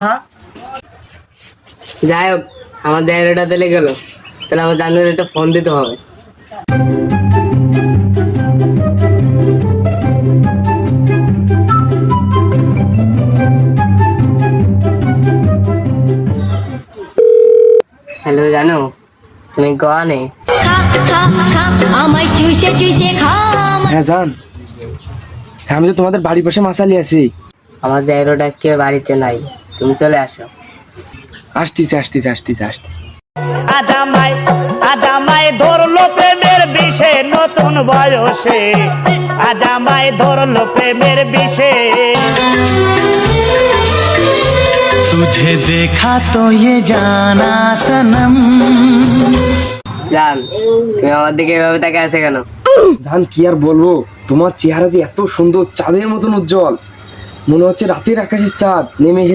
হ্যাঁ যাই হোক, আমার জায়গাটা দিলে গেল, তাহলে আমার জানুয়ারি একটা ফোন দিতে হবে। হ্যালো জানো, তুমি গোয়া নেই? আমায় চুষে চুষে খা। হ্যাঁ জান, হ্যাঁ আমি তো তোমাদের বাড়ির পাশে মাসালি আছি। আমার জায়গাটা আজকে বাড়িতে নাই, তুমি চলে আসো। আসতেছি। আজামাই ধরলো প্রেমের বিষে নতুন বয়সে, আজামাই ধরলো প্রেমের বিষে। तुझे देखा तो ये जाना सनम। জান, তুমি আমার দিকে এভাবে তাকে আছে কেন? জান কি আর বলবো, তোমার চেহারা যে এত সুন্দর, চাঁদের মতন উজ্জ্বল, মনে হচ্ছে রাতের আকাশের চাঁদ নেমে এসেছে